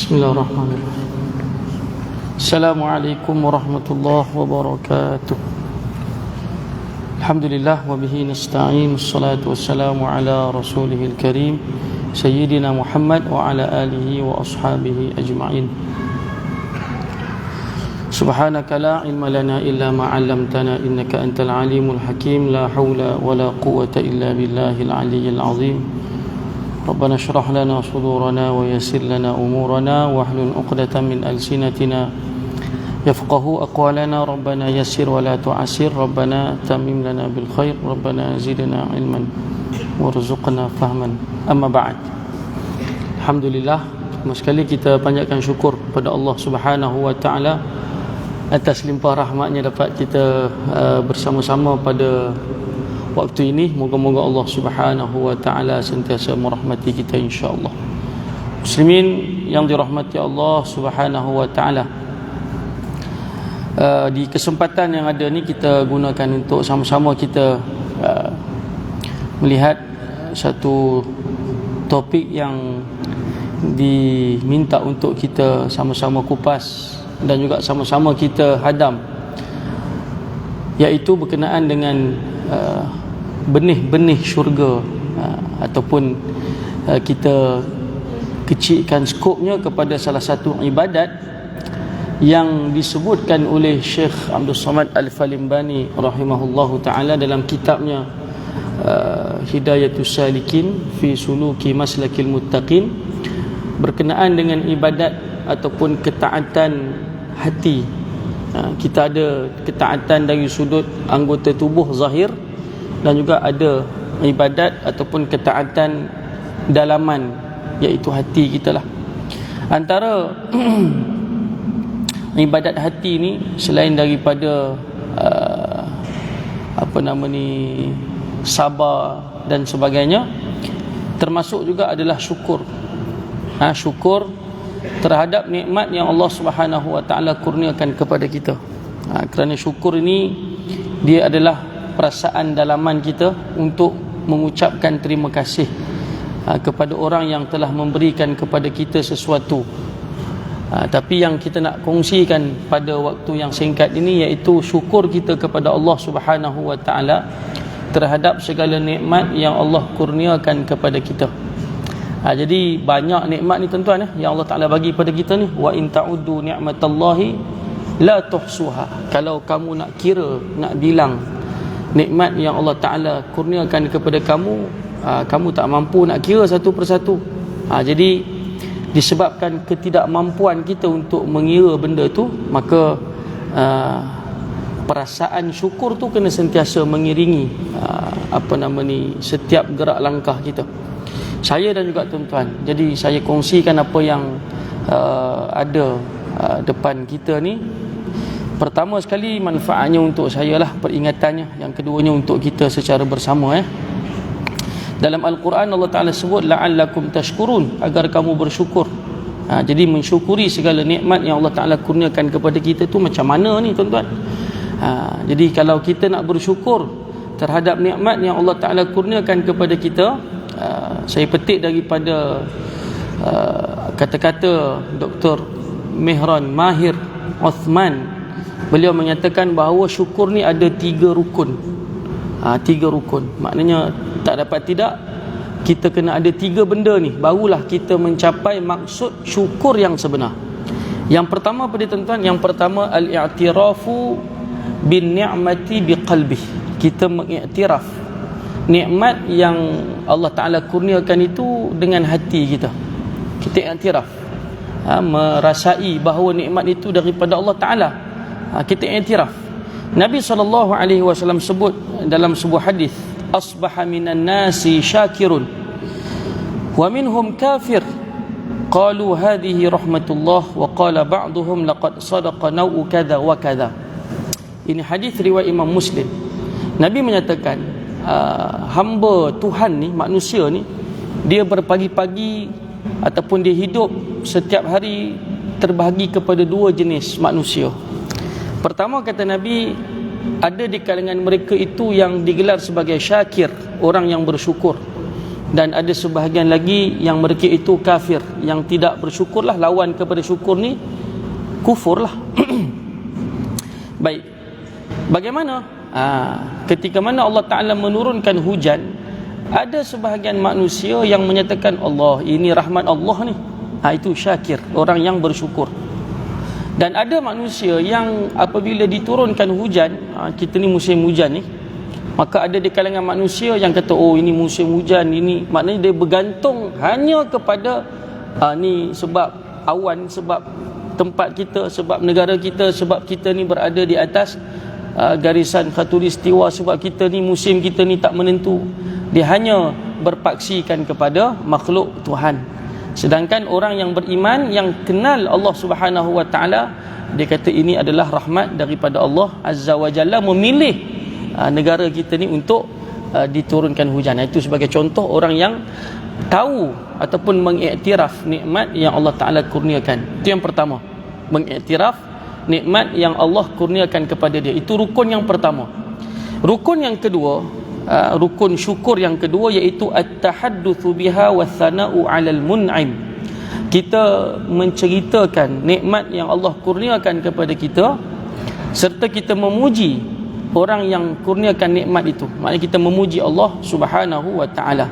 Bismillahirrahmanirrahim. Assalamualaikum warahmatullahi wabarakatuh. Alhamdulillah wa bihi nasta'in. Wassalatu wassalamu ala rasulihil karim Sayyidina Muhammad wa ala alihi wa ashabihi ajma'in. Subhanaka la ilma lana illa ma 'allamtana innaka antal alimul hakim. La haula wa la quwwata illa billahil aliyyil azim. Rabbana shrah lana sudurana wa yassir lana umurana wahlul 'uqdatam min alsinatina yafqahu aqwalana. Rabbana yassir wa la tu'assir. Rabbana tamim lana bil khair. Rabbana zidna ilman warzuqna fahman. Amma ba'd. Alhamdulillah, sekali kita panjatkan syukur kepada Allah Subhanahu wa taala atas limpah rahmatnya dapat kita bersama-sama pada waktu ini. Moga-moga Allah Subhanahu wa taala sentiasa merahmati kita insya-Allah. Muslimin yang dirahmati Allah Subhanahu wa taala, di kesempatan yang ada ni kita gunakan untuk sama-sama kita melihat satu topik yang diminta untuk kita sama-sama kupas dan juga sama-sama kita hadam, iaitu berkenaan dengan benih-benih syurga, ataupun kita kecilkan skopnya kepada salah satu ibadat yang disebutkan oleh Syekh Abdul Samad Al-Falimbani rahimahullahu ta'ala dalam kitabnya Hidayatus Salikin fi Suluki Maslakil Muttaqin, berkenaan dengan ibadat ataupun ketaatan hati. Kita ada ketaatan dari sudut anggota tubuh zahir dan juga ada ibadat ataupun ketaatan dalaman, iaitu hati kita lah. Antara ibadat hati ni, selain daripada sabar dan sebagainya, termasuk juga adalah syukur. Syukur terhadap nikmat yang Allah Subhanahu wa taala kurniakan kepada kita. Kerana syukur ini dia adalah perasaan dalaman kita untuk mengucapkan terima kasih kepada orang yang telah memberikan kepada kita sesuatu. Tapi yang kita nak kongsikan pada waktu yang singkat ini iaitu syukur kita kepada Allah Subhanahu wa taala terhadap segala nikmat yang Allah kurniakan kepada kita. Jadi banyak nikmat ni tuan-tuan yang Allah Taala bagi pada kita ni. Wa in ta'uddu ni'matallahi la tuhsuha. Kalau kamu nak kira, nak bilang nikmat yang Allah Taala kurniakan kepada kamu, kamu tak mampu nak kira satu persatu. Jadi disebabkan ketidakmampuan kita untuk mengira benda tu, maka perasaan syukur tu kena sentiasa mengiringi setiap gerak langkah kita, saya dan juga tuan-tuan. Jadi saya kongsikan apa yang ada depan kita ni. Pertama sekali, manfaatnya untuk saya lah, peringatannya. Yang keduanya untuk kita secara bersama. Dalam Al-Quran Allah Ta'ala sebut la'allakum tashkurun, agar kamu bersyukur. Jadi mensyukuri segala nikmat yang Allah Ta'ala kurniakan kepada kita tu macam mana ni tuan-tuan. Jadi kalau kita nak bersyukur terhadap nikmat yang Allah Ta'ala kurniakan kepada kita, saya petik daripada kata-kata Dr. Mehran Mahir Uthman. Beliau menyatakan bahawa syukur ni ada 3 rukun. 3 rukun, maknanya tak dapat tidak, kita kena ada 3 benda ni, barulah kita mencapai maksud syukur yang sebenar. Yang pertama pada tuan-tuan, yang pertama al-i'tirafu bin ni'mati biqalbih. Kita mengiktiraf nikmat yang Allah Ta'ala kurniakan itu dengan hati kita. Kita iktiraf, merasai bahawa nikmat itu daripada Allah Ta'ala. Kita iktiraf. Nabi SAW sebut dalam sebuah hadis, asbaha minan nasi syakirun wa minhum kafir, qalu hadhihi rahmatullah, wa qala ba'duhum laqad sadaqa naw'u kadha wa kadha. Ini hadis riwayat Imam Muslim. Nabi menyatakan hamba Tuhan ni, manusia ni, dia berpagi-pagi ataupun dia hidup setiap hari terbahagi kepada 2 jenis manusia. Pertama, kata Nabi, ada di kalangan mereka itu yang digelar sebagai syakir, orang yang bersyukur. dan ada sebahagian lagi yang mereka itu kafir, yang tidak bersyukurlah. Lawan kepada syukur ni kufur lah. Baik, bagaimana ketika mana Allah Ta'ala menurunkan hujan, ada sebahagian manusia yang menyatakan Allah, ini rahmat Allah ni, itu syakir, orang yang bersyukur. Dan ada manusia yang apabila diturunkan hujan, kita ni musim hujan ni, maka ada di kalangan manusia yang kata, oh ini musim hujan, ini maknanya dia bergantung hanya kepada ni sebab awan, sebab tempat kita, sebab negara kita, sebab kita ni berada di atas garisan khatulistiwa, sebab kita ni musim kita ni tak menentu. Dia hanya berpaksikan kepada makhluk Tuhan. Sedangkan orang yang beriman, yang kenal Allah Subhanahu wa ta'ala, dia kata ini adalah rahmat daripada Allah Azza wa Jalla, memilih negara kita ni untuk diturunkan hujan. Itu sebagai contoh orang yang tahu ataupun mengiktiraf nikmat yang Allah Ta'ala kurniakan. Itu yang pertama, mengiktiraf nikmat yang Allah kurniakan kepada dia. Itu rukun yang pertama. Rukun yang kedua, rukun syukur yang kedua, iaitu at-tahaddutsu biha wa thana'u 'alal mun'im. Kita menceritakan nikmat yang Allah kurniakan kepada kita, serta kita memuji orang yang kurniakan nikmat itu. Maknanya kita memuji Allah Subhanahu wa ta'ala.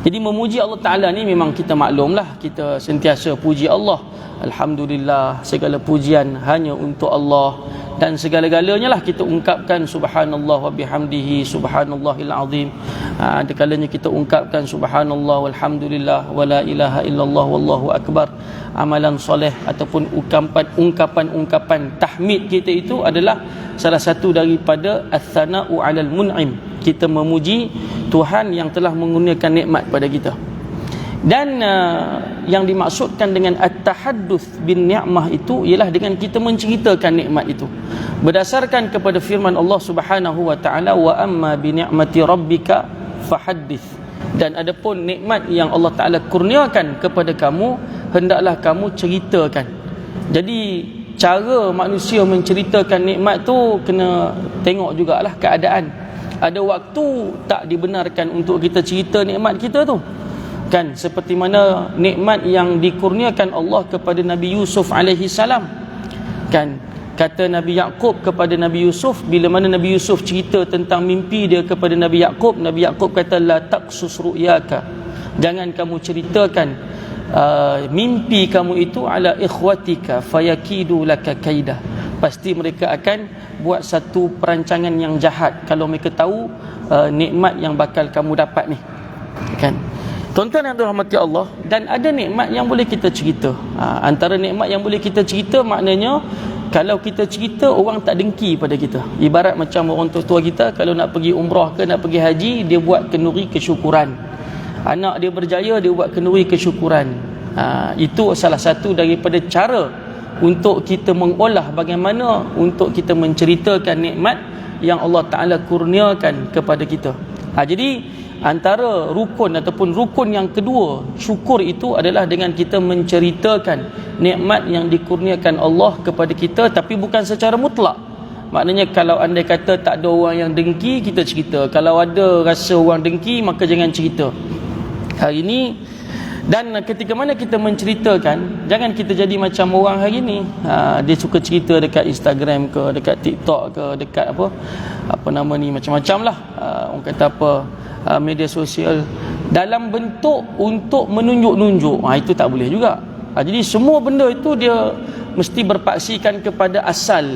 Jadi memuji Allah Ta'ala ni memang kita maklumlah, kita sentiasa puji Allah. Alhamdulillah, segala pujian hanya untuk Allah, dan segala-galanya lah kita ungkapkan subhanallah wa bihamdihi subhanallahil azim. Ada kalanya kita ungkapkan subhanallah walhamdulillah wala ilaha illallah wallahu akbar. Amalan soleh ataupun ungkapan tahmid kita itu adalah salah satu daripada ats-tsana'u 'alal mun'im. Kita memuji Tuhan yang telah mengurniakan nikmat pada kita. Dan yang dimaksudkan dengan at-tahadduts bin ni'mah itu ialah dengan kita menceritakan nikmat itu berdasarkan kepada firman Allah Subhanahu wa ta'ala, wa amma bi ni'mati rabbika fahaddits. Dan adapun nikmat yang Allah Ta'ala kurniakan kepada kamu, hendaklah kamu ceritakan. Jadi cara manusia menceritakan nikmat tu kena tengok jugalah keadaan. Ada waktu tak dibenarkan untuk kita cerita nikmat kita tu, kan, seperti mana nikmat yang dikurniakan Allah kepada Nabi Yusuf alaihi salam. Kan, kata Nabi Yaqub kepada Nabi Yusuf, bila mana Nabi Yusuf cerita tentang mimpi dia kepada Nabi Yaqub, Nabi Yaqub kata la taqsus ru'yaka, jangan kamu ceritakan mimpi kamu itu ala ikhwatika fayakidu laka kaidah, pasti mereka akan buat satu perancangan yang jahat kalau mereka tahu nikmat yang bakal kamu dapat ni. Kan, tuan-tuan yang dirahmati Allah, dan ada nikmat yang boleh kita cerita. Antara nikmat yang boleh kita cerita, maknanya kalau kita cerita, orang tak dengki pada kita. Ibarat macam orang tua kita kalau nak pergi umrah ke nak pergi haji, dia buat kenduri kesyukuran. Anak dia berjaya, dia buat kenduri kesyukuran. Itu salah satu daripada cara untuk kita mengolah bagaimana untuk kita menceritakan nikmat yang Allah Ta'ala kurniakan kepada kita. Jadi antara rukun ataupun rukun yang kedua syukur itu adalah dengan kita menceritakan nikmat yang dikurniakan Allah kepada kita, tapi bukan secara mutlak. Maknanya kalau andai kata tak ada orang yang dengki, kita cerita. Kalau ada rasa orang dengki, maka jangan cerita hari ini. Dan ketika mana kita menceritakan, jangan kita jadi macam orang hari ni, dia suka cerita dekat Instagram ke, dekat TikTok ke, dekat apa nama ni, macam-macam lah, orang kata apa, media sosial, dalam bentuk untuk menunjuk-nunjuk. Itu tak boleh juga. Jadi semua benda itu dia mesti berpaksikan kepada asal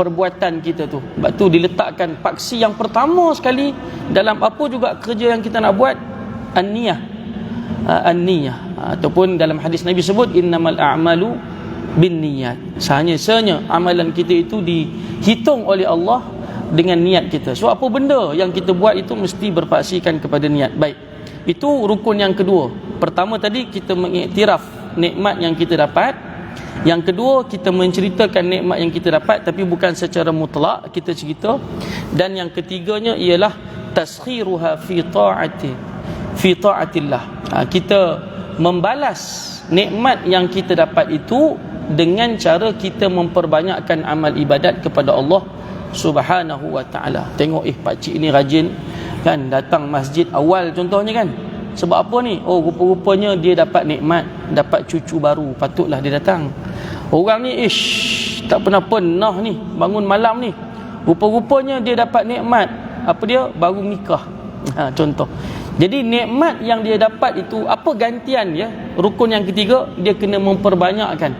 perbuatan kita tu. Sebab tu diletakkan paksi yang pertama sekali dalam apa juga kerja yang kita nak buat, an-niyah. Ataupun dalam hadis Nabi sebut innamal a'malu binniyat. Sahanya amalan kita itu dihitung oleh Allah dengan niat kita. So apa benda yang kita buat itu mesti berpaksikan kepada niat. Baik, itu rukun yang kedua. Pertama tadi kita mengiktiraf nikmat yang kita dapat. Yang kedua, kita menceritakan nikmat yang kita dapat, tapi bukan secara mutlak kita cerita. Dan yang ketiganya ialah taskhiruha fi ta'atillah. Kita membalas nikmat yang kita dapat itu dengan cara kita memperbanyakkan amal ibadat kepada Allah Subhanahu wa ta'ala. Tengok pakcik ni rajin kan, datang masjid awal contohnya kan. Sebab apa ni? Oh, rupa-rupanya dia dapat nikmat, dapat cucu baru, patutlah dia datang. Orang ni tak pernah ni bangun malam ni, rupa-rupanya dia dapat nikmat, apa dia? Baru nikah. Contoh. Jadi nikmat yang dia dapat itu, apa gantian dia? Rukun yang ketiga, dia kena memperbanyakkan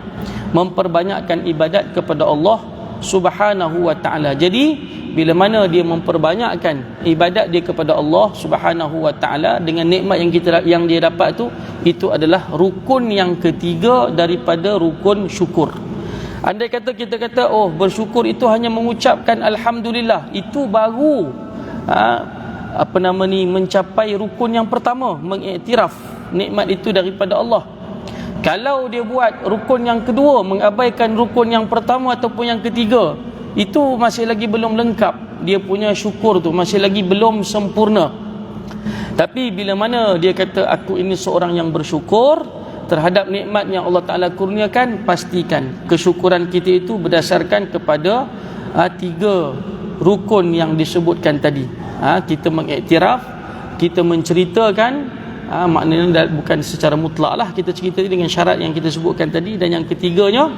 ibadat kepada Allah Subhanahu wa ta'ala. Jadi bila mana dia memperbanyakkan ibadat dia kepada Allah Subhanahu wa ta'ala dengan nikmat yang dia dapat tu, itu adalah rukun yang ketiga daripada rukun syukur. Andai kata kita kata, oh, bersyukur itu hanya mengucapkan alhamdulillah, itu baru mencapai rukun yang pertama, mengiktiraf nikmat itu daripada Allah. Kalau dia buat rukun yang kedua, mengabaikan rukun yang pertama ataupun yang ketiga, itu masih lagi belum lengkap. Dia punya syukur tu masih lagi belum sempurna. Tapi bila mana dia kata aku ini seorang yang bersyukur terhadap nikmat yang Allah Ta'ala kurniakan, pastikan kesyukuran kita itu berdasarkan kepada 3 rukun yang disebutkan tadi. Kita mengiktiraf, kita menceritakan, maknanya bukan secara mutlak lah, kita cerita dengan syarat yang kita sebutkan tadi. Dan yang ketiganya,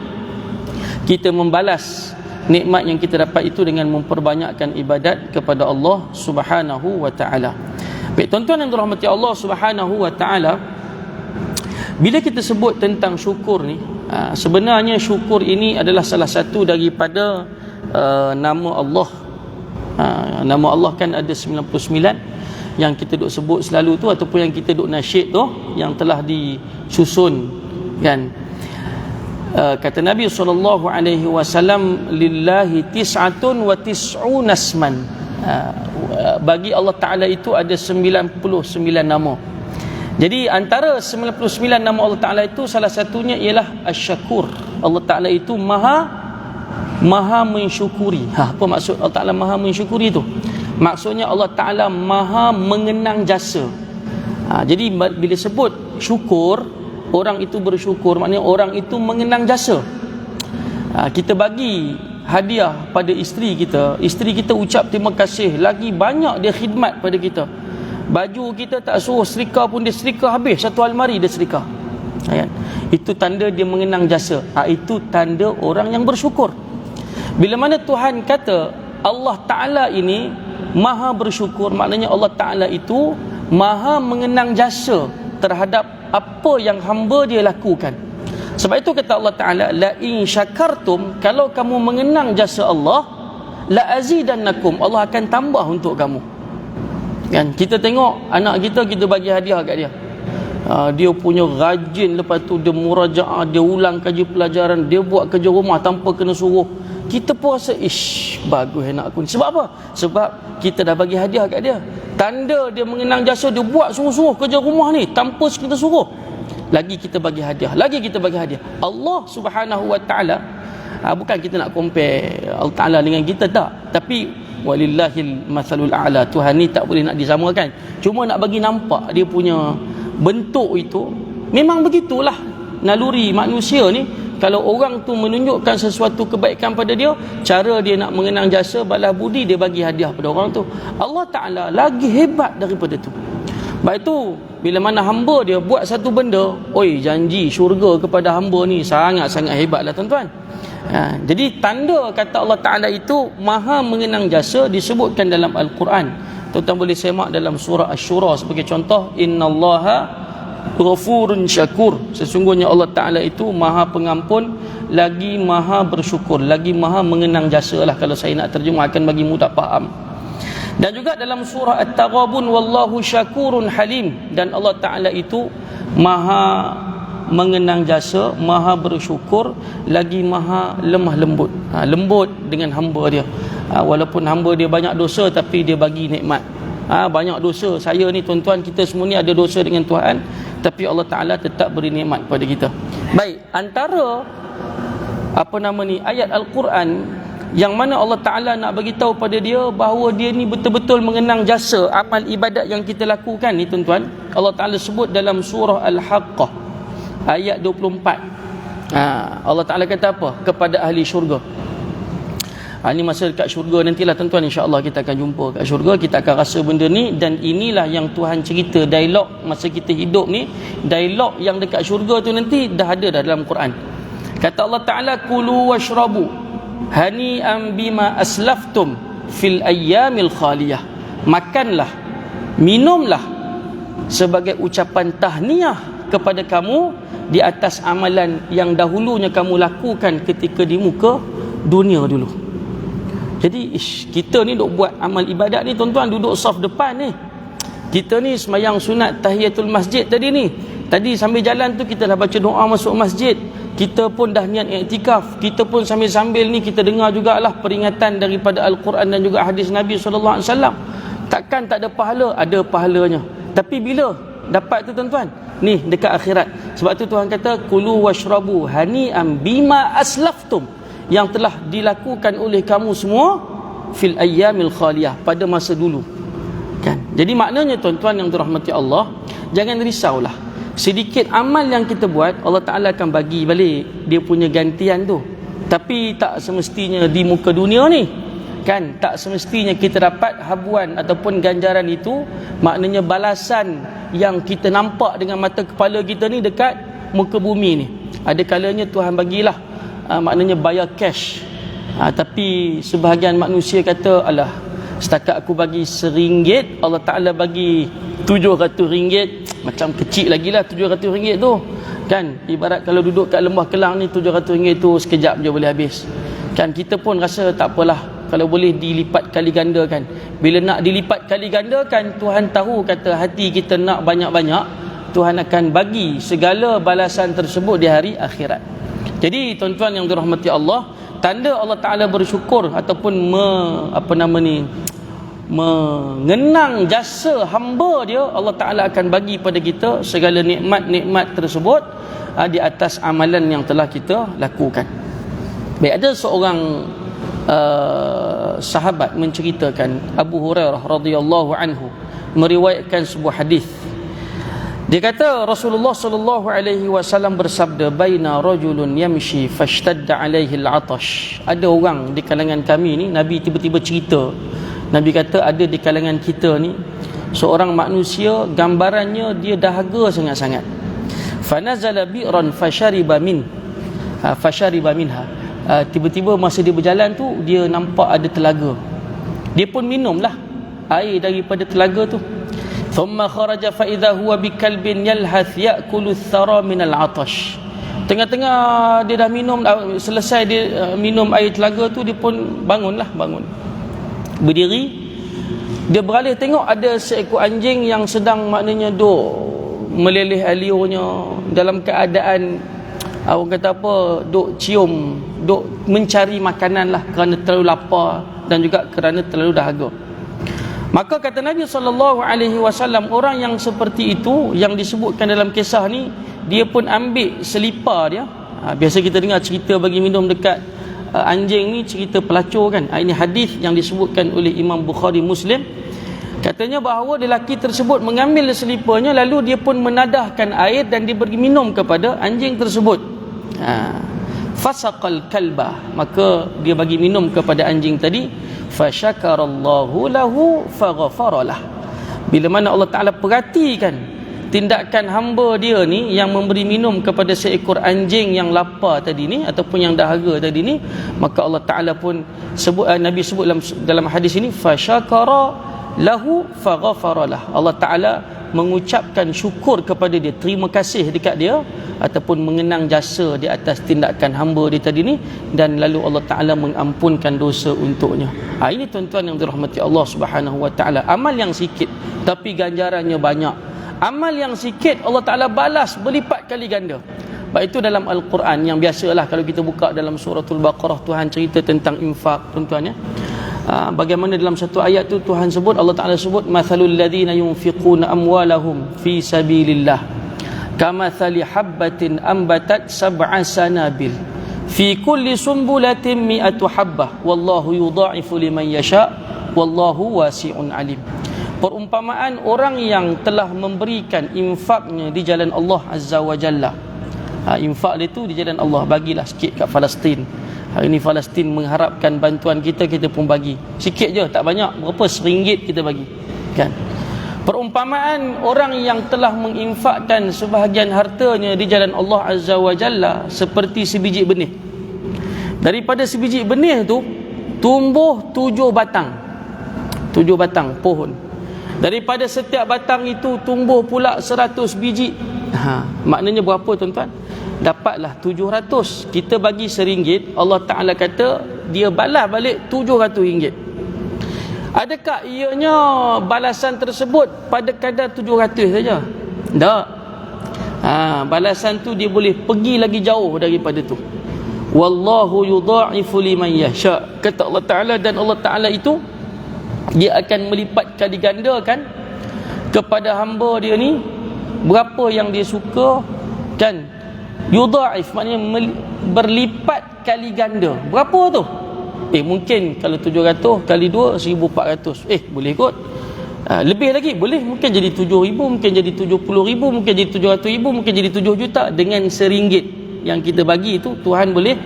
kita membalas nikmat yang kita dapat itu dengan memperbanyakkan ibadat kepada Allah Subhanahu wa ta'ala. Baik, tuan-tuan yang dirahmati Allah Subhanahu wa ta'ala, bila kita sebut tentang syukur ni, sebenarnya syukur ini adalah salah satu daripada nama Allah. Nama Allah kan ada 99 yang kita duk sebut selalu tu, ataupun yang kita duk nasyid tu, yang telah disusun kan. Kata Nabi SAW, lillahi tis'atun wa tis'un asman. Bagi Allah Ta'ala itu ada 99 nama. Jadi antara 99 nama Allah Ta'ala itu, salah satunya ialah Asy-Syakur. Allah Ta'ala itu maha mensyukuri. Apa maksud Allah Ta'ala maha mensyukuri itu? Maksudnya Allah Ta'ala maha mengenang jasa. Jadi bila sebut syukur, orang itu bersyukur, maknanya orang itu mengenang jasa. Kita bagi hadiah pada isteri kita ucap terima kasih, lagi banyak dia khidmat pada kita. Baju kita tak suruh setrika pun dia setrika habis, satu almari dia setrika. Itu tanda dia mengenang jasa. Itu tanda orang yang bersyukur. Bila mana Tuhan kata Allah Ta'ala ini maha bersyukur, maknanya Allah Ta'ala itu maha mengenang jasa terhadap apa yang hamba dia lakukan. Sebab itu kata Allah Ta'ala, la in syakartum, kalau kamu mengenang jasa Allah, la azidannakum, Allah akan tambah untuk kamu. Kan, kita tengok anak kita bagi hadiah kat dia, dia punya rajin, lepas tu dia murajaah, dia ulang kaji pelajaran, dia buat kerja rumah tanpa kena suruh. Kita pun rasa, bagus anak aku ni. Sebab apa? Sebab kita dah bagi hadiah kat dia. Tanda dia mengenang jasa, dia buat sungguh-sungguh kerja rumah ni tanpa kita suruh. Lagi kita bagi hadiah, Allah Subhanahu wa ta'ala, bukan kita nak compare Allah Ta'ala dengan kita, tak. Tapi walillahil mathalul a'la, Tuhan ni tak boleh nak disamakan. Cuma nak bagi nampak dia punya bentuk itu. Memang begitulah naluri manusia ni. Kalau orang tu menunjukkan sesuatu kebaikan pada dia, cara dia nak mengenang jasa, balas budi, dia bagi hadiah pada orang tu. Allah Ta'ala lagi hebat daripada tu. Sebab itu bila mana hamba dia buat satu benda, janji syurga kepada hamba ni sangat-sangat hebatlah tuan-tuan. Jadi tanda kata Allah Ta'ala itu maha mengenang jasa disebutkan dalam Al-Quran. Tuan-tuan boleh semak dalam surah Asy-Syura sebagai contoh, innallaha ghafurun syakur, sesungguhnya Allah Ta'ala itu maha pengampun lagi maha bersyukur, lagi maha mengenang jasa lah, kalau saya nak terjemahkan bagi mudah faham. Dan juga dalam surah At-Taghabun, wallahu syakurun halim, dan Allah Ta'ala itu maha mengenang jasa, maha bersyukur, lagi maha lemah lembut, lembut dengan hamba dia. Walaupun hamba dia banyak dosa, tapi dia bagi nikmat. Banyak dosa, saya ni tuan-tuan, kita semua ni ada dosa dengan Tuhan, tapi Allah Ta'ala tetap beri nikmat pada kita. Baik, antara ayat Al-Quran yang mana Allah Ta'ala nak bagi tahu pada dia bahawa dia ni betul-betul mengenang jasa amal ibadat yang kita lakukan ni tuan-tuan, Allah Ta'ala sebut dalam surah Al-Haqqah ayat 24. Allah Ta'ala kata apa kepada ahli syurga? Ini masa dekat syurga nantilah tuan-tuan, insya-Allah kita akan jumpa kat syurga, kita akan rasa benda ni. Dan inilah yang Tuhan cerita, dialog masa kita hidup ni, dialog yang dekat syurga tu nanti dah ada dah dalam Quran. Kata Allah Ta'ala, kulu washrabu hani'an bima aslaftum fil ayyamil khaliyah. Makanlah, minumlah sebagai ucapan tahniah kepada kamu di atas amalan yang dahulunya kamu lakukan ketika di muka dunia dulu. Jadi kita ni duk buat amal ibadat ni tuan-tuan, duduk saf depan ni. Kita ni sembahyang sunat tahiyatul masjid tadi ni. Tadi sambil jalan tu kita dah baca doa masuk masjid. Kita pun dah niat iktikaf. Kita pun sambil-sambil ni kita dengar jugalah peringatan daripada Al-Quran dan juga hadis Nabi SAW. Takkan tak ada pahala? Ada pahalanya. Tapi bila dapat tu tuan-tuan? Ni dekat akhirat. Sebab tu Tuhan kata kulu washrabu hani'an bima aslaftum, yang telah dilakukan oleh kamu semua fil ayyamil khaliyah, pada masa dulu. Kan? Jadi maknanya tuan-tuan yang dirahmati Allah, jangan risaulah. Sedikit amal yang kita buat, Allah Ta'ala akan bagi balik dia punya gantian tu. Tapi tak semestinya di muka dunia ni. Kan? Tak semestinya kita dapat habuan ataupun ganjaran itu, maknanya balasan yang kita nampak dengan mata kepala kita ni dekat muka bumi ni. Ada kalanya Tuhan bagilah, maknanya bayar cash. Tapi sebahagian manusia kata, alah, setakat aku bagi RM1, Allah Ta'ala bagi RM700, macam kecil lagi lah RM700 tu. Kan? Ibarat kalau duduk kat Lembah Kelang ni, RM700 tu sekejap je boleh habis. Kan? Kita pun rasa tak apalah kalau boleh dilipat kali ganda kan. Bila nak dilipat kali ganda kan, Tuhan tahu kata hati kita nak banyak-banyak, Tuhan akan bagi segala balasan tersebut di hari akhirat. Jadi tuan-tuan yang dirahmati Allah, tanda Allah Ta'ala bersyukur ataupun mengenang jasa hamba dia, Allah Ta'ala akan bagi pada kita segala nikmat-nikmat tersebut di atas amalan yang telah kita lakukan. Baik, ada seorang sahabat menceritakan, Abu Hurairah radhiyallahu anhu meriwayatkan sebuah hadis. Dia kata Rasulullah sallallahu alaihi wasallam bersabda, baina rajulun yamshi fashtadda alaihi al-'atash. Ada orang di kalangan kami ni, Nabi tiba-tiba cerita. Nabi kata ada di kalangan kita ni seorang manusia, gambarannya dia dahaga sangat-sangat. Fanazala bi'ran fashariba minha. Tiba-tiba masa dia berjalan tu, dia nampak ada telaga. Dia pun minumlah air daripada telaga tu. Thumma kharaja fa idza huwa bikalbin yalhath ya'kulu ath-thara min al-'atash. Tengah-tengah dia dah minum, selesai dia minum air telaga tu, dia pun bangun. Berdiri, dia beralih tengok ada seekor anjing yang sedang maknanya duk meleleh aliurnya dalam keadaan orang kata apa, duk cium, duk mencari makanan lah, kerana terlalu lapar dan juga kerana terlalu dahaga. Maka kata Nabi SAW, orang yang seperti itu yang disebutkan dalam kisah ni, dia pun ambil selipar dia. Biasa kita dengar cerita bagi minum dekat anjing ni, cerita pelacur kan. Ini hadis yang disebutkan oleh Imam Bukhari Muslim. Katanya bahawa lelaki tersebut mengambil seliparnya, lalu dia pun menadahkan air dan diberi minum kepada anjing tersebut. Fasaqal kalba, maka dia bagi minum kepada anjing tadi. Fasyakarallahu lahu faghafaralah. Bila mana Allah Ta'ala perhatikan tindakan hamba dia ni yang memberi minum kepada seekor anjing yang lapar tadi ni ataupun yang dahaga tadi ni, maka Allah Ta'ala pun sebut, Nabi sebut dalam hadis ini, fasyakara lahu faghafaralah. Allah Ta'ala mengucapkan syukur kepada dia, terima kasih dekat dia ataupun mengenang jasa di atas tindakan hamba dia tadi ni, dan lalu Allah Ta'ala mengampunkan dosa untuknya. Ini tuan-tuan yang dirahmati Allah Subhanahu Wa Ta'ala. Amal yang sikit tapi ganjarannya banyak. Amal yang sikit Allah Ta'ala balas berlipat kali ganda. Baik itu dalam Al-Quran yang biasalah kalau kita buka dalam suratul Baqarah, Tuhan cerita tentang infak tuan-tuan ya. Bagaimana dalam satu ayat tu Tuhan sebut, Allah Ta'ala sebut, mathalul ladhina yunfiquna amwalahum fi sabilillah kamathali habbatin ambatat sab'a sanabil fi kulli sumbulatin mi'atu habbah wallahu yudha'ifu liman yasha wallahu wasi'un alim. Perumpamaan orang yang telah memberikan infaknya di jalan Allah Azza wa Jalla. Infak dia tu di jalan Allah, bagilah sikit kat Palestin, Hari ni Palestin mengharapkan bantuan kita, kita pun bagi. Sikit je, tak banyak, berapa, RM1 kita bagi. Kan? Perumpamaan orang yang telah menginfakkan sebahagian hartanya di jalan Allah Azza wa Jalla seperti sebiji benih. Daripada sebiji benih tu tumbuh 7 batang. 7 batang pohon. Daripada setiap batang itu tumbuh pula 100 biji. Maknanya berapa tuan-tuan? Dapatlah 700. Kita bagi RM1, Allah Ta'ala kata dia balas balik RM700. Adakah ianya balasan tersebut pada kadar 700 saja? Tak. Balasan tu dia boleh pergi lagi jauh daripada tu. Wallahu yudha'ifu liman yasha. Kata Allah Ta'ala, dan Allah Ta'ala itu dia akan melipat kali gandakan kepada hamba dia ni berapa yang dia suka. Kan? Yudha'if maknanya berlipat kali ganda. Berapa tu? Mungkin kalau 700 kali 2 1400. Boleh kot. Lebih lagi boleh, mungkin jadi 7,000, mungkin jadi 70,000, mungkin jadi 700,000, mungkin jadi 7 juta. Dengan RM1 yang kita bagi itu, Tuhan boleh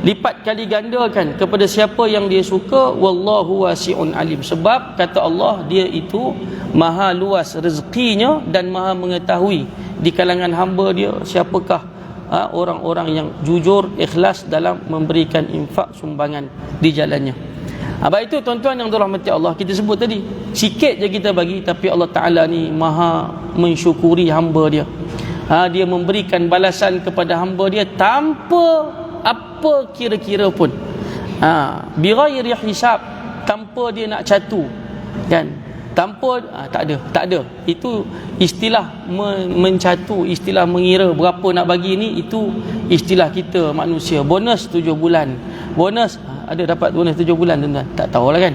lipat kali gandakan kepada siapa yang dia suka. Wallahu wasi'un alim. Sebab kata Allah, dia itu maha luas rezekinya dan maha mengetahui di kalangan hamba dia siapakah orang-orang yang jujur, ikhlas dalam memberikan infak sumbangan di jalannya. Baik itu tuan-tuan yang dirahmati Allah, kita sebut tadi sikit je kita bagi, tapi Allah Ta'ala ni maha mensyukuri hamba dia. Dia memberikan balasan kepada hamba dia tanpa apa kira-kira pun, bighairi hisab, tanpa dia nak catu. Kan? Tanpa tak ada. Itu istilah mencatu, istilah mengira berapa nak bagi ni, itu istilah kita manusia. Bonus 7 bulan. Bonus ada dapat bonus 7 bulan tuan-tuan? Tak tahulah kan.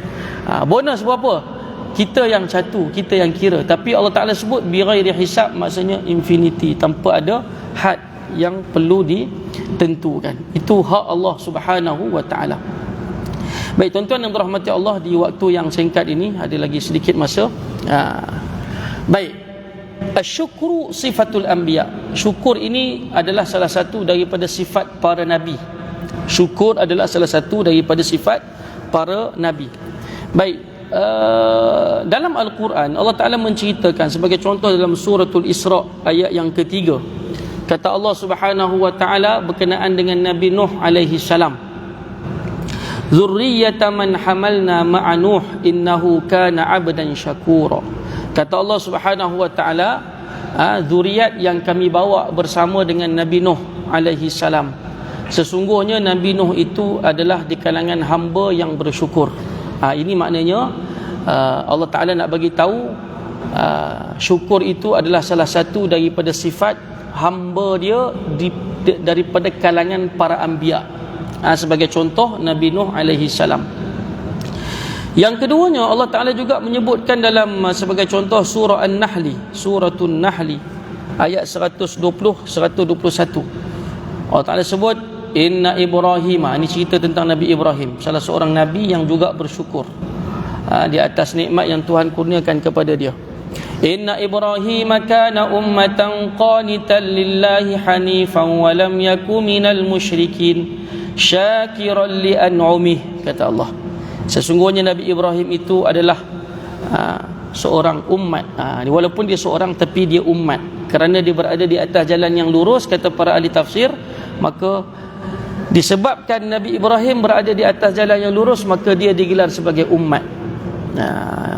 Bonus berapa? Kita yang catu, kita yang kira. Tapi Allah Ta'ala sebut bighairi hisab, maksudnya infinity, tanpa ada had yang perlu ditentukan. Itu hak Allah Subhanahu wa Ta'ala. Baik tuan-tuan yang dirahmati Allah, di waktu yang singkat ini ada lagi sedikit masa. Baik, asyukru sifatul anbiya. Syukur ini adalah salah satu daripada sifat para nabi. Syukur adalah salah satu daripada sifat para nabi. Baik, dalam Al-Quran Allah Ta'ala menceritakan, sebagai contoh dalam suratul Isra ayat yang ketiga, kata Allah Subhanahu wa Ta'ala berkenaan dengan Nabi Nuh alaihi salam, Zurriyata man hamalna ma'a Nuh innahu kana 'abdan syakura. Kata Allah Subhanahu wa Ta'ala, zuriat yang kami bawa bersama dengan Nabi Nuh alaihi salam, sesungguhnya Nabi Nuh itu adalah di kalangan hamba yang bersyukur. Ini maknanya Allah Ta'ala nak bagi tahu syukur itu adalah salah satu daripada sifat hamba dia daripada kalangan para anbiya. Sebagai contoh Nabi Nuh alaihi salam. Yang keduanya, Allah Ta'ala juga menyebutkan dalam sebagai contoh surah An-Nahli, Suratun Nahli ayat 120-121. Allah Ta'ala sebut Inna Ibrahim. Ini cerita tentang Nabi Ibrahim, salah seorang Nabi yang juga bersyukur di atas nikmat yang Tuhan kurniakan kepada dia. Inna Ibrahim kana ummatan qanitan lillahi hanifan wa lam yakun minal musyrikin syakiran li an'umih. Kata Allah, sesungguhnya Nabi Ibrahim itu adalah seorang umat. Walaupun dia seorang, tapi dia umat, kerana dia berada di atas jalan yang lurus. Kata para ahli tafsir, maka disebabkan Nabi Ibrahim berada di atas jalan yang lurus, maka dia digelar sebagai umat.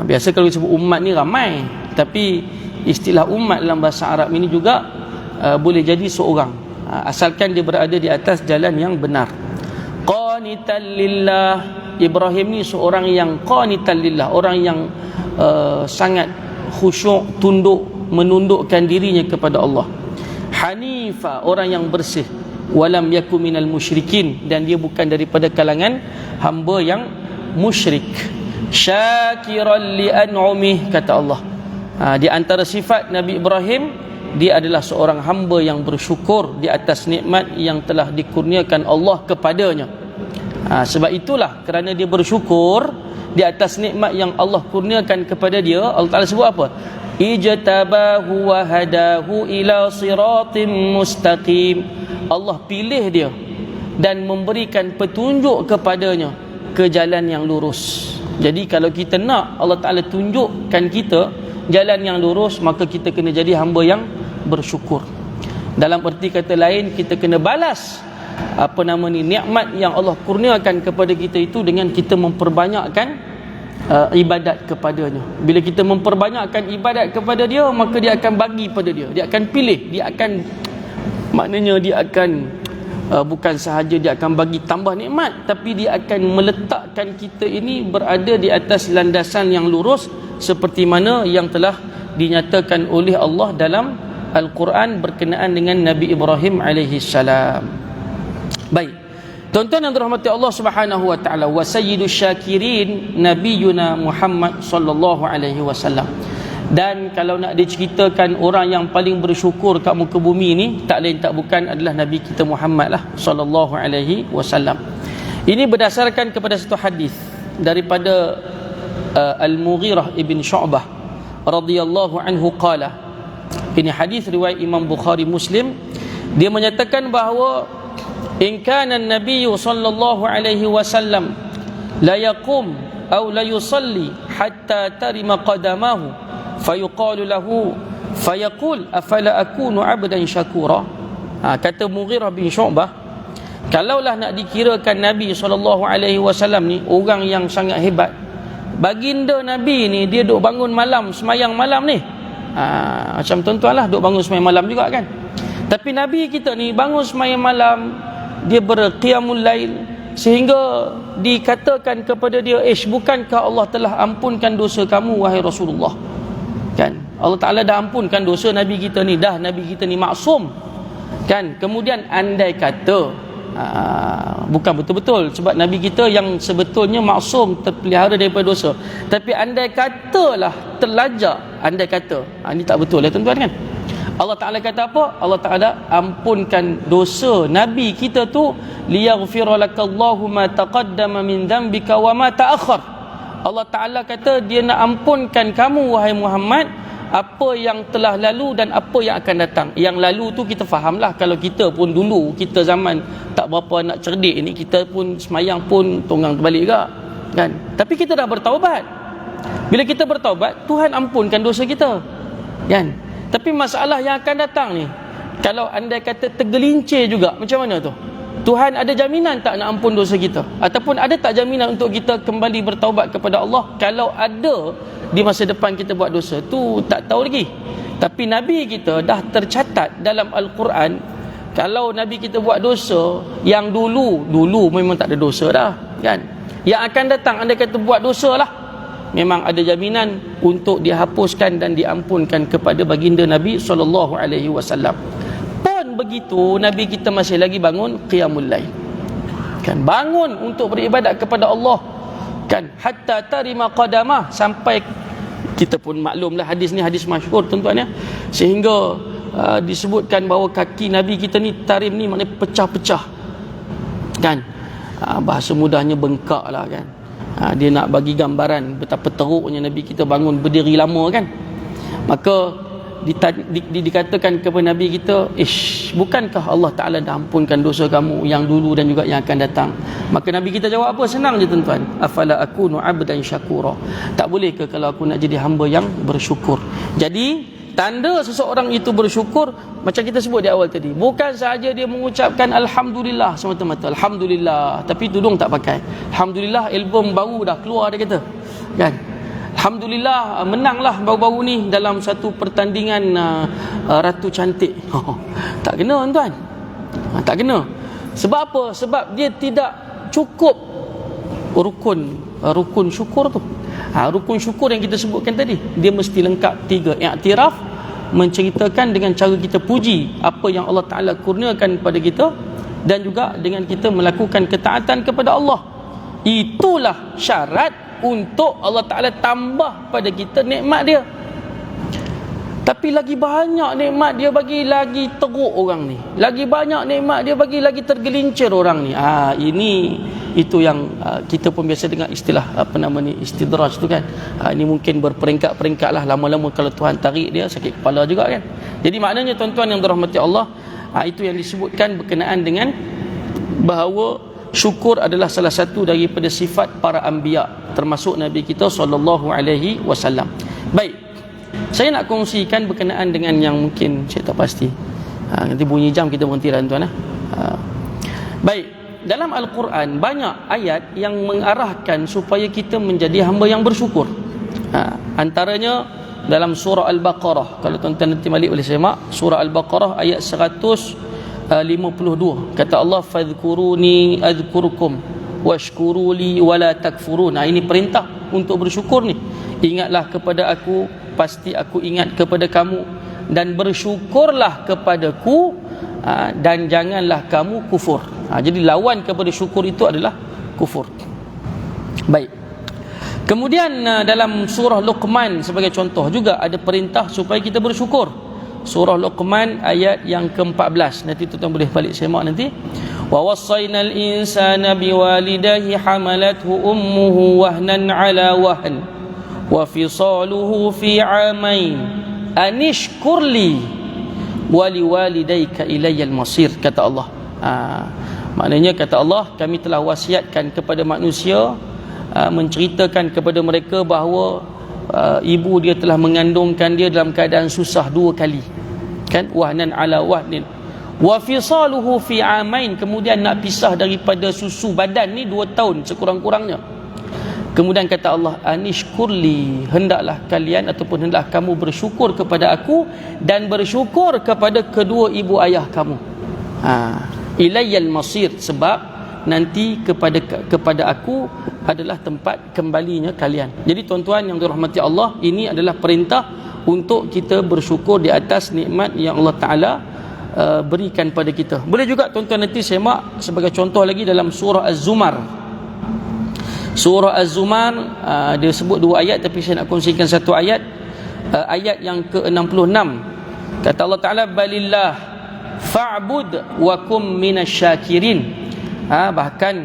Biasa kalau disebut umat ni ramai, tapi istilah umat dalam bahasa Arab ini juga boleh jadi seorang, asalkan dia berada di atas jalan yang benar. Qanitan lillah. Ibrahim ni seorang yang qanitan lillah, orang yang sangat khusyuk, tunduk, menundukkan dirinya kepada Allah. Hanifa, orang yang bersih. Walam yakum minal musyrikin, dan dia bukan daripada kalangan hamba yang musyrik. Syakiran li an'umih, kata Allah. Di antara sifat Nabi Ibrahim, dia adalah seorang hamba yang bersyukur di atas nikmat yang telah dikurniakan Allah kepadanya. Sebab itulah, kerana dia bersyukur di atas nikmat yang Allah kurniakan kepada dia, Allah Ta'ala sebut apa? Ijtabahu wa hadahu ila siratim mustaqim. Allah pilih dia dan memberikan petunjuk kepadanya ke jalan yang lurus. Jadi kalau kita nak Allah Ta'ala tunjukkan kita jalan yang lurus, maka kita kena jadi hamba yang bersyukur. Dalam erti kata lain, kita kena balas nikmat yang Allah kurniakan kepada kita itu dengan kita memperbanyakkan ibadat kepadanya. Bila kita memperbanyakkan ibadat kepada dia, maka dia akan bagi pada dia, dia akan pilih, dia akan bukan sahaja dia akan bagi tambah nikmat, tapi dia akan meletakkan kita ini berada di atas landasan yang lurus, seperti mana yang telah dinyatakan oleh Allah dalam Al-Quran berkenaan dengan Nabi Ibrahim alaihi salam. Baik, tuan-tuan yang dirahmati Allah Subhanahu wa taala, wa sayyidus syakirin nabiyuna Muhammad sallallahu alaihi wasallam. Dan kalau nak diceritakan orang yang paling bersyukur kat muka bumi ni, tak lain tak bukan adalah Nabi kita Muhammad lah sallallahu alaihi wasallam. Ini berdasarkan kepada satu hadis daripada Al-Mughirah ibn Syu'bah radhiyallahu anhu qala. Ini hadis riwayat Imam Bukhari Muslim. Dia menyatakan bahawa in kana an-nabiy sallallahu alaihi wasallam la yaqum aw la yusalli hatta tarima qadamahu fayuqalu lahu fayaqul afala akunu 'abdan syakura. Kata Mughirah bin Syu'bah, kalaulah nak dikirakan Nabi sallallahu alaihi wasallam ni orang yang sangat hebat, baginda Nabi ni dia duk bangun malam, semayang malam ni. Macam tuan-tuan lah duk bangun semayang malam juga kan. Tapi Nabi kita ni bangun semayang malam, dia berqiyamul lail, sehingga dikatakan kepada dia, bukankah Allah telah ampunkan dosa kamu wahai Rasulullah? Kan? Allah Ta'ala dah ampunkan dosa Nabi kita ni, dah Nabi kita ni maksum. Kan? Kemudian andai kata bukan betul-betul, sebab Nabi kita yang sebetulnya maksum, terpelihara daripada dosa, tapi andai katalah terlajak, andai kata, ini tak betul ya tuan-tuan kan. Allah Ta'ala kata apa? Allah Ta'ala ampunkan dosa Nabi kita tu, liyaghfira lakallahu ma taqaddama min dhanbika wa ma ta'akhkhar. Allah Ta'ala kata dia nak ampunkan kamu wahai Muhammad, apa yang telah lalu dan apa yang akan datang. Yang lalu tu kita fahamlah, kalau kita pun dulu, kita zaman tak berapa nak cerdik ni, kita pun semayang pun tonggang terbalik juga kan. Tapi kita dah bertaubat. Bila kita bertaubat, Tuhan ampunkan dosa kita kan. Tapi masalah yang akan datang ni, kalau andai kata tergelincir juga, macam mana tu? Tuhan ada jaminan tak nak ampun dosa kita? Ataupun ada tak jaminan untuk kita kembali bertaubat kepada Allah? Kalau ada di masa depan kita buat dosa, tu tak tahu lagi. Tapi Nabi kita dah tercatat dalam Al-Quran, kalau Nabi kita buat dosa yang dulu memang tak ada dosa dah kan. Yang akan datang andai kata buat dosa lah, memang ada jaminan untuk dihapuskan dan diampunkan kepada baginda Nabi SAW. Pun begitu, Nabi kita masih lagi bangun qiyamul lail kan, bangun untuk beribadat kepada Allah kan, hatta tarima qadamah, sampai kita pun maklumlah hadis ni hadis masyhur tuan-tuan ya, sehingga disebutkan bahawa kaki Nabi kita ni, tarim ni maknanya pecah-pecah kan, bahasa mudahnya bengkak lah kan. Dia nak bagi gambaran betapa teruknya Nabi kita bangun berdiri lama kan. Maka dikatakan kepada Nabi kita, bukankah Allah Ta'ala dah ampunkan dosa kamu yang dulu dan juga yang akan datang? Maka Nabi kita jawab apa? Senang je tuan-tuan, afala akunu 'abdan syakura. Tak boleh ke kalau aku nak jadi hamba yang bersyukur? Jadi tanda seseorang itu bersyukur, macam kita sebut di awal tadi, bukan sahaja dia mengucapkan Alhamdulillah semata-mata, Alhamdulillah, tapi tudung tak pakai. Alhamdulillah album baru dah keluar, dia kata kan. Alhamdulillah menanglah baru-baru ni dalam satu pertandingan Ratu Cantik. Tak kena tuan-tuan, tak kena. Sebab apa? Sebab dia tidak cukup rukun syukur tu. Rukun syukur yang kita sebutkan tadi, dia mesti lengkap 3. Iktiraf, menceritakan dengan cara kita puji apa yang Allah Ta'ala kurniakan kepada kita, dan juga dengan kita melakukan ketaatan kepada Allah. Itulah syarat untuk Allah Ta'ala tambah pada kita nikmat dia. Tapi lagi banyak nikmat dia bagi, lagi teruk orang ni. Lagi banyak nikmat dia bagi, lagi tergelincir orang ni. Itu yang kita pun biasa dengar istilah istidraj tu kan. Ini mungkin berperingkat-peringkat lah. Lama-lama kalau Tuhan tarik dia, sakit kepala juga kan. Jadi maknanya tuan-tuan yang dirahmati Allah, itu yang disebutkan berkenaan dengan bahawa syukur adalah salah satu daripada sifat para anbiya, termasuk Nabi kita sallallahu alaihi wasallam. Baik, saya nak kongsikan berkenaan dengan yang mungkin saya tak pasti. Nanti bunyi jam kita berhenti lah tuan. Baik, dalam Al-Quran banyak ayat yang mengarahkan supaya kita menjadi hamba yang bersyukur. Antaranya dalam surah Al-Baqarah. Kalau tuan-tuan nanti balik boleh semak surah Al-Baqarah ayat 152. Kata Allah, fadhkuruni adhkurkum washkuruli wala takfurun. Ini perintah untuk bersyukur ni. Ingatlah kepada aku, pasti aku ingat kepada kamu, dan bersyukurlah kepadaku, dan janganlah kamu kufur. Jadi lawan kepada syukur itu adalah kufur. Baik. Kemudian dalam surah Luqman sebagai contoh juga ada perintah supaya kita bersyukur. Surah Luqman ayat yang ke-14. Nanti tuan-tuan boleh balik semak nanti. Wa wassaynal insana biwalidayhi hamalathu ummuhu wahnan ala wahn wa fisaluhu fi 'amain anishkurli wa liwalidayka ilayal masir, kata Allah. Maknanya kata Allah, kami telah wasiatkan kepada manusia, menceritakan kepada mereka bahawa ibu dia telah mengandungkan dia dalam keadaan susah 2 kali, kan, wahnan ala wahnin wa fisaluhu fi amain, kemudian nak pisah daripada susu badan ni 2 tahun sekurang-kurangnya. Kemudian kata Allah, anishkurli, hendaklah kalian ataupun hendaklah kamu bersyukur kepada aku dan bersyukur kepada kedua ibu ayah kamu. Ilayal masir, sebab nanti kepada aku adalah tempat kembalinya kalian. Jadi tuan-tuan yang dirahmati Allah, ini adalah perintah untuk kita bersyukur di atas nikmat yang Allah Ta'ala berikan pada kita. Boleh juga tuan-tuan nanti semak sebagai contoh lagi dalam surah Az-Zumar. Surah Az-Zumar dia sebut 2 ayat, tapi saya nak kongsikan satu ayat. Ayat yang ke-66. Kata Allah Ta'ala, balillah fa'bud wa kum minasyakirin. Bahkan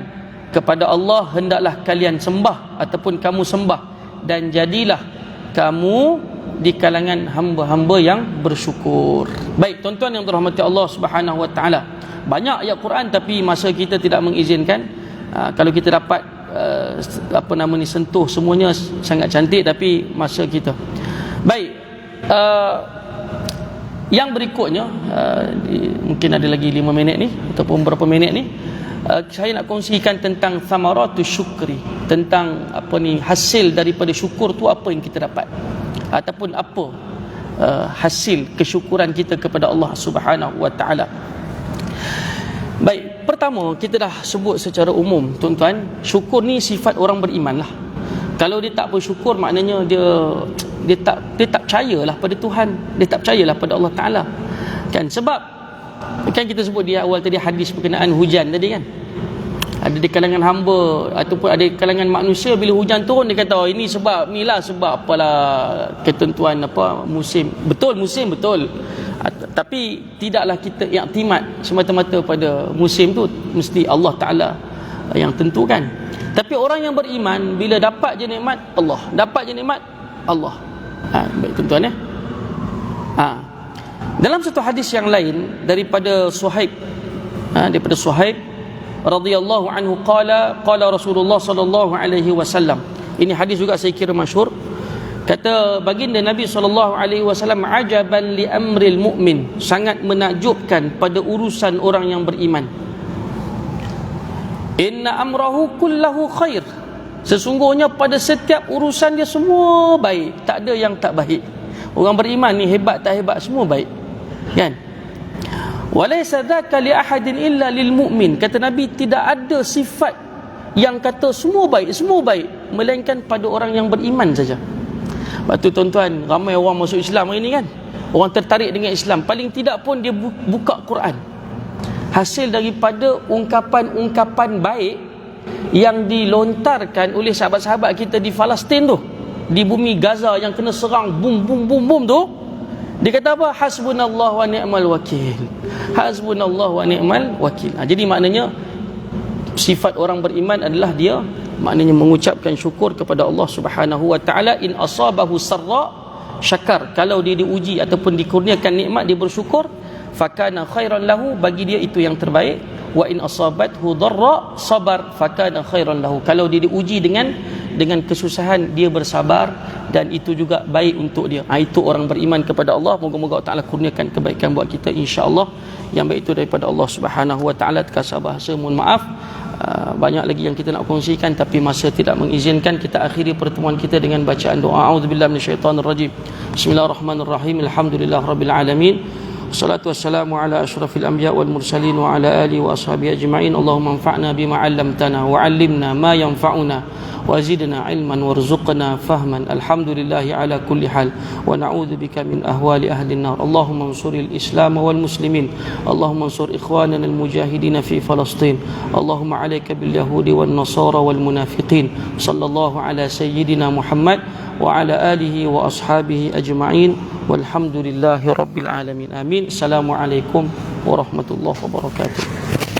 kepada Allah hendaklah kalian sembah ataupun kamu sembah, dan jadilah kamu di kalangan hamba-hamba yang bersyukur. Baik tuan-tuan yang dirahmati Allah Subhanahu wa taala, banyak ayat Quran tapi masa kita tidak mengizinkan. Kalau kita dapat sentuh semuanya sangat cantik, tapi masa kita. Baik, yang berikutnya mungkin ada lagi 5 minit ni ataupun berapa minit ni, saya nak kongsikan tentang thamaratus syukri, tentang hasil daripada syukur tu, apa yang kita dapat ataupun apa hasil kesyukuran kita kepada Allah Subhanahu wa taala. Baik, pertama kita dah sebut secara umum tuan-tuan, syukur ni sifat orang beriman lah. Kalau dia tak bersyukur, maknanya dia tak percayalah pada Tuhan, dia tak percayalah pada Allah Taala, kan? Sebab kan kita sebut di awal tadi hadis berkenaan hujan tadi, kan, ada di kalangan hamba ataupun ada di kalangan manusia, bila hujan turun dia kata, ini sebab inilah, sebab apalah ketentuan musim. Betul, musim betul, tapi tidaklah kita iktimad semata-mata pada musim tu, mesti Allah Taala yang tentukan. Tapi orang yang beriman, bila dapat je nikmat Allah, dapat je nikmat Allah. Baik tuan-tuan ya. Dalam satu hadis yang lain daripada Suhaib, daripada Suhaib radhiyallahu anhu, qala Rasulullah sallallahu alaihi wasallam. Ini hadis juga saya kira masyhur. Kata baginda Nabi sallallahu alaihi wasallam, ajaban li amril mu'min, sangat menakjubkan pada urusan orang yang beriman. Inna amrahu kullahu khair, sesungguhnya pada setiap urusan dia semua baik, tak ada yang tak baik. Orang beriman ni hebat tak hebat, semua baik, kan? Walaysa dzaka li ahadin illa lil mu'min, kata Nabi, tidak ada sifat yang kata semua baik, melainkan pada orang yang beriman saja. Sebab tu tuan-tuan, ramai orang masuk Islam hari ni, kan, orang tertarik dengan Islam, paling tidak pun dia buka Quran, hasil daripada ungkapan-ungkapan baik yang dilontarkan oleh sahabat-sahabat kita di Palestin tu, di bumi Gaza yang kena serang bum tu. Dia kata apa? Hasbunallah wa ni'mal wakil, hasbunallah wa ni'mal wakil. Jadi maknanya sifat orang beriman adalah dia maknanya mengucapkan syukur kepada Allah Subhanahu wa taala. In asabahu sarra syakar, kalau dia diuji ataupun dikurniakan nikmat dia bersyukur, fakana khairan lahu, bagi dia itu yang terbaik. wa in asabathu dharra sabar fakana khairan lahu. Kalau dia diuji dengan kesusahan, dia bersabar dan itu juga baik untuk dia. Itu orang beriman kepada Allah. Moga-moga Allah Taala kurniakan kebaikan buat kita insya-Allah. Yang baik itu daripada Allah Subhanahu wa taala. Terkasar bahasa, mohon maaf. Banyak lagi yang kita nak kongsikan tapi masa tidak mengizinkan. Kita akhiri pertemuan kita dengan bacaan doa. A'udzubillahi minasyaitonirrajim. Bismillahirrahmanirrahim. Alhamdulillahirabbil alamin. Wassalatu wassalamu ala asyrafil anbiya wal mursalin wa ala alihi wa ashabihi ajma'in. Allahumma anfa'na bima 'allamtana wa 'allimna ma yanfa'una wa zidna 'ilman warzuqna fahman. Alhamdulillahi ala kulli hal wa na'udzu bika min ahwali ahli an-nar. Allahumma ansuril Islam wal muslimin. Allahumma ansur ikhwanana al mujahidin fi Palestin. Allahumma 'alaika bil yahudi wan nasara wal munafiqin. Sallallahu ala sayyidina Muhammad wa ala alihi wa ashabihi ajma'in. Walhamdulillahi rabbil alamin. Amin. Assalamualaikum warahmatullahi wabarakatuh.